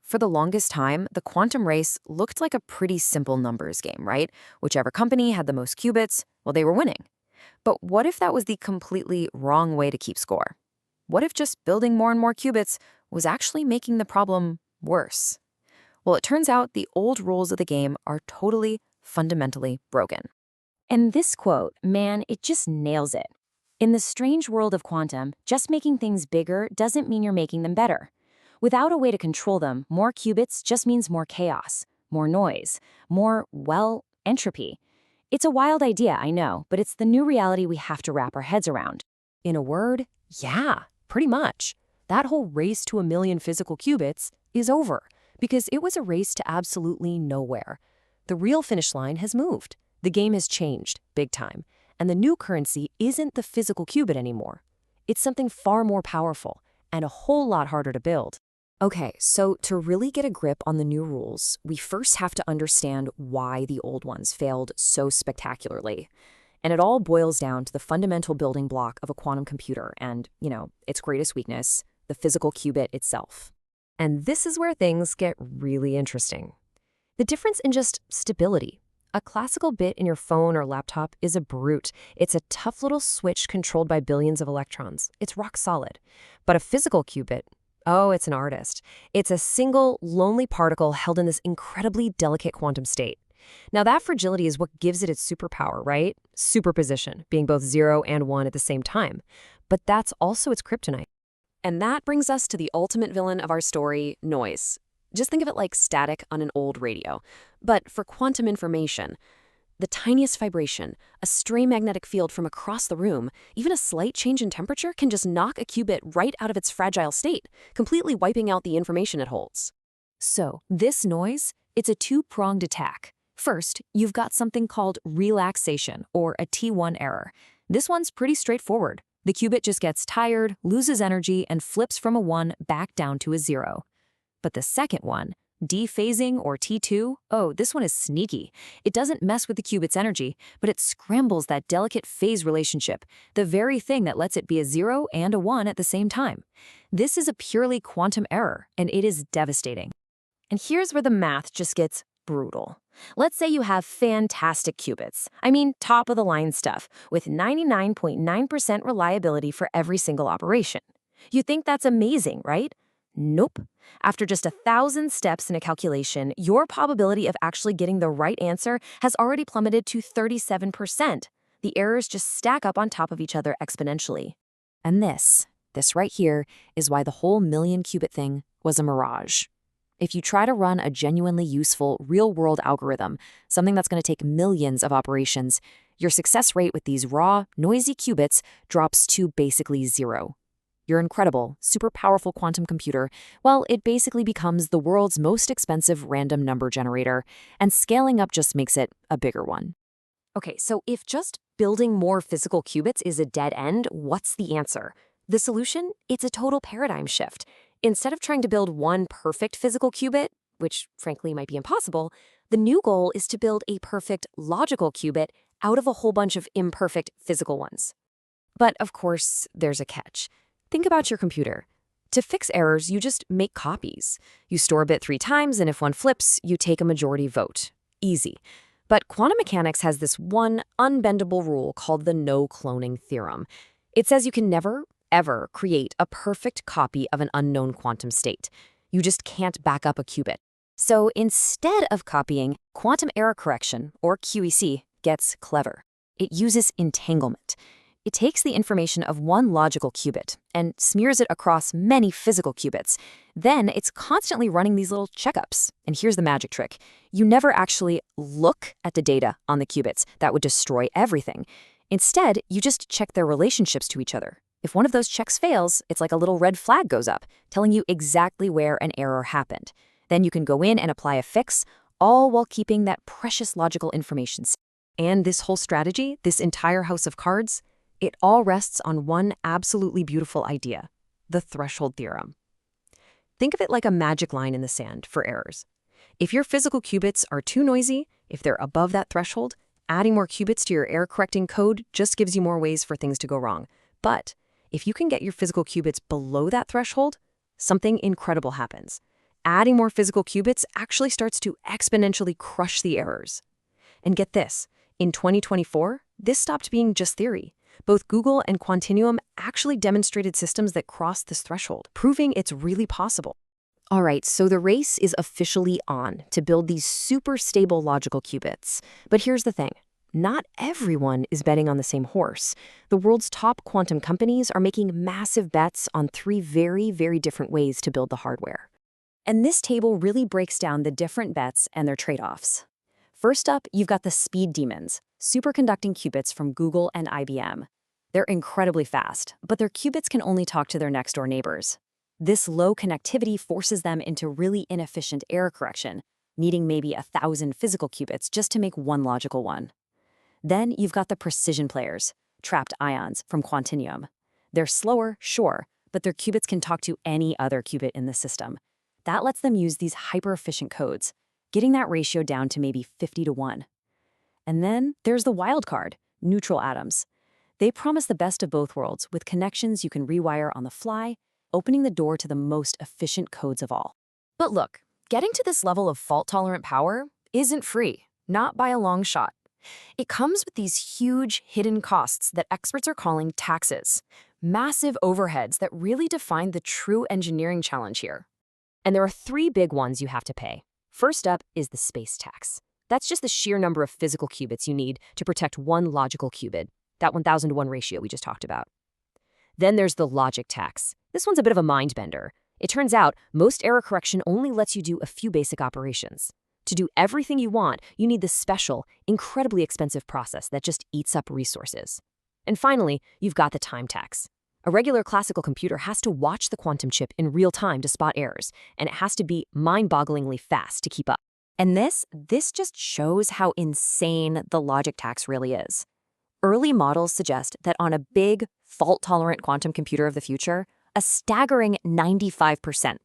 For the longest time, the quantum race looked like a pretty simple numbers game, right? Whichever company had the most qubits, well, they were winning. But what if that was the completely wrong way to keep score? What if just building more and more qubits was actually making the problem worse? Well, it turns out the old rules of the game are totally, fundamentally broken. And this quote, man, it just nails it. In the strange world of quantum, just making things bigger doesn't mean you're making them better. Without a way to control them, more qubits just means more chaos, more noise, more, well, entropy. It's a wild idea, I know, but it's the new reality we have to wrap our heads around. In a word, yeah, pretty much. That whole race to a million physical qubits is over, because it was a race to absolutely nowhere. The real finish line has moved. The game has changed, big time, and the new currency isn't the physical qubit anymore. It's something far more powerful and a whole lot harder to build. Okay, so to really get a grip on the new rules, we first have to understand why the old ones failed so spectacularly. And it all boils down to the fundamental building block of a quantum computer and, its greatest weakness, the physical qubit itself. And this is where things get really interesting. The difference in just stability. A classical bit in your phone or laptop is a brute. It's a tough little switch controlled by billions of electrons. It's rock solid. But a physical qubit, oh, it's an artist. It's a single, lonely particle held in this incredibly delicate quantum state. Now, that fragility is what gives it its superpower, right? Superposition, being both 0 and 1 at the same time. But that's also its kryptonite. And that brings us to the ultimate villain of our story, noise. Just think of it like static on an old radio. But for quantum information, the tiniest vibration, a stray magnetic field from across the room, even a slight change in temperature can just knock a qubit right out of its fragile state, completely wiping out the information it holds. So, this noise, it's a two-pronged attack. First, you've got something called relaxation, or a T1 error. This one's pretty straightforward. The qubit just gets tired, loses energy, and flips from a 1 back down to a 0. But the second one, dephasing or T2, oh, this one is sneaky. It doesn't mess with the qubit's energy, but it scrambles that delicate phase relationship, the very thing that lets it be a 0 and a 1 at the same time. This is a purely quantum error, and it is devastating. And here's where the math just gets brutal. Let's say you have fantastic qubits. I mean, top-of-the-line stuff, with 99.9% reliability for every single operation. You think that's amazing, right? Nope. After just 1,000 steps in a calculation, your probability of actually getting the right answer has already plummeted to 37%. The errors just stack up on top of each other exponentially. And this right here, is why the whole million qubit thing was a mirage. If you try to run a genuinely useful, real-world algorithm, something that's going to take millions of operations, your success rate with these raw, noisy qubits drops to basically 0. Your incredible, super powerful quantum computer, well, it basically becomes the world's most expensive random number generator, and scaling up just makes it a bigger one. Okay, so if just building more physical qubits is a dead end, what's the answer? The solution? It's a total paradigm shift. Instead of trying to build one perfect physical qubit, which frankly might be impossible, the new goal is to build a perfect logical qubit out of a whole bunch of imperfect physical ones. But of course, there's a catch. Think about your computer. To fix errors, you just make copies. You store a bit 3 times, and if one flips, you take a majority vote. Easy. But quantum mechanics has this one unbendable rule called the no-cloning theorem. It says you can never, ever create a perfect copy of an unknown quantum state. You just can't back up a qubit. So instead of copying, quantum error correction, or QEC, gets clever. It uses entanglement. It takes the information of one logical qubit and smears it across many physical qubits. Then it's constantly running these little checkups. And here's the magic trick. You never actually look at the data on the qubits. That would destroy everything. Instead, you just check their relationships to each other. If one of those checks fails, it's like a little red flag goes up, telling you exactly where an error happened. Then you can go in and apply a fix, all while keeping that precious logical information. And this whole strategy, this entire house of cards, it all rests on one absolutely beautiful idea, the threshold theorem. Think of it like a magic line in the sand for errors. If your physical qubits are too noisy, if they're above that threshold, adding more qubits to your error-correcting code just gives you more ways for things to go wrong. But if you can get your physical qubits below that threshold, something incredible happens. adding more physical qubits actually starts to exponentially crush the errors. And get this, in 2024, this stopped being just theory. Both Google and Quantinuum actually demonstrated systems that crossed this threshold, proving it's really possible. All right, so the race is officially on to build these super stable logical qubits. But here's the thing. Not everyone is betting on the same horse. The world's top quantum companies are making massive bets on three very, very different ways to build the hardware. And this table really breaks down the different bets and their trade-offs. First up, you've got the speed demons, superconducting qubits from Google and IBM. They're incredibly fast, but their qubits can only talk to their next-door neighbors. This low connectivity forces them into really inefficient error correction, needing maybe 1,000 physical qubits just to make one logical one. Then you've got the precision players, trapped ions from Quantinuum. They're slower, sure, but their qubits can talk to any other qubit in the system. That lets them use these hyper-efficient codes, getting that ratio down to maybe 50-1. And then there's the wild card, neutral atoms. They promise the best of both worlds with connections you can rewire on the fly, opening the door to the most efficient codes of all. But look, getting to this level of fault-tolerant power isn't free, not by a long shot. It comes with these huge hidden costs that experts are calling taxes, massive overheads that really define the true engineering challenge here. And there are three big ones you have to pay. First up is the space tax. That's just the sheer number of physical qubits you need to protect one logical qubit, that 1,000-to-1 ratio we just talked about. Then there's the logic tax. This one's a bit of a mind bender. It turns out most error correction only lets you do a few basic operations. To do everything you want, you need this special, incredibly expensive process that just eats up resources. And finally, you've got the time tax. A regular classical computer has to watch the quantum chip in real time to spot errors, and it has to be mind-bogglingly fast to keep up. And this just shows how insane the logic tax really is. Early models suggest that on a big, fault-tolerant quantum computer of the future, a staggering 95%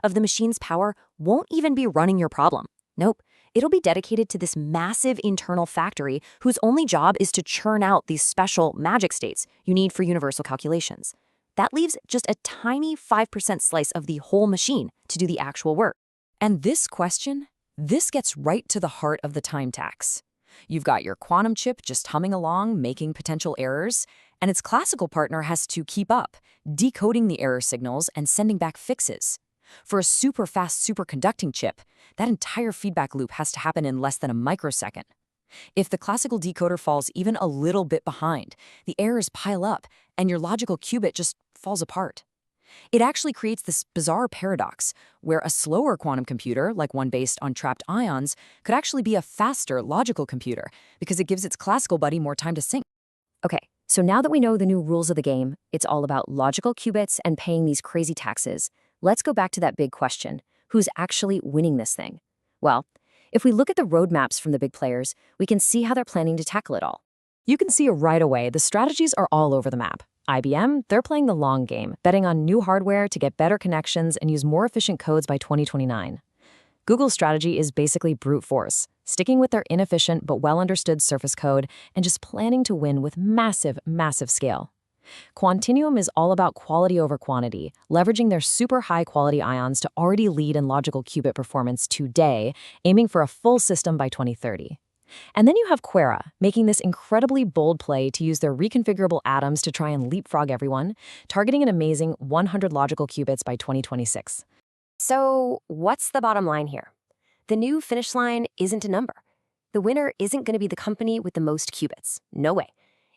of the machine's power won't even be running your problem. Nope, it'll be dedicated to this massive internal factory whose only job is to churn out these special magic states you need for universal calculations. That leaves just a tiny 5% slice of the whole machine to do the actual work. And this gets right to the heart of the time tax. You've got your quantum chip just humming along, making potential errors, and its classical partner has to keep up, decoding the error signals and sending back fixes. For a super fast superconducting chip, that entire feedback loop has to happen in less than a microsecond. If the classical decoder falls even a little bit behind, the errors pile up and your logical qubit just falls apart. It actually creates this bizarre paradox where a slower quantum computer, like one based on trapped ions, could actually be a faster logical computer because it gives its classical buddy more time to sync. Okay, so now that we know the new rules of the game, it's all about logical qubits and paying these crazy taxes. Let's go back to that big question. Who's actually winning this thing? Well, if we look at the roadmaps from the big players, we can see how they're planning to tackle it all. You can see right away the strategies are all over the map. IBM, they're playing the long game, betting on new hardware to get better connections and use more efficient codes by 2029. Google's strategy is basically brute force, sticking with their inefficient but well-understood surface code and just planning to win with massive, massive scale. Quantinuum is all about quality over quantity, leveraging their super high-quality ions to already lead in logical qubit performance today, aiming for a full system by 2030. And then you have Quera, making this incredibly bold play to use their reconfigurable atoms to try and leapfrog everyone, targeting an amazing 100 logical qubits by 2026. So what's the bottom line here? The new finish line isn't a number. The winner isn't going to be the company with the most qubits. No way.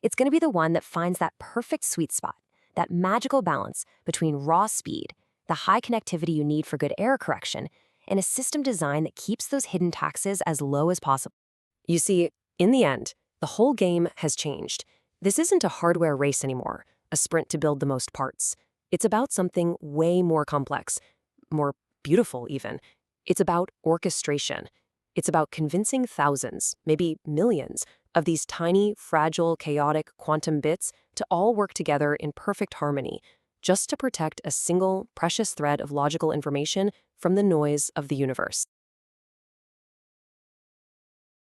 It's going to be the one that finds that perfect sweet spot, that magical balance between raw speed, the high connectivity you need for good error correction, and a system design that keeps those hidden taxes as low as possible. You see, in the end, the whole game has changed. This isn't a hardware race anymore, a sprint to build the most parts. It's about something way more complex, more beautiful even. It's about orchestration. It's about convincing thousands, maybe millions, of these tiny, fragile, chaotic quantum bits to all work together in perfect harmony, just to protect a single, precious thread of logical information from the noise of the universe.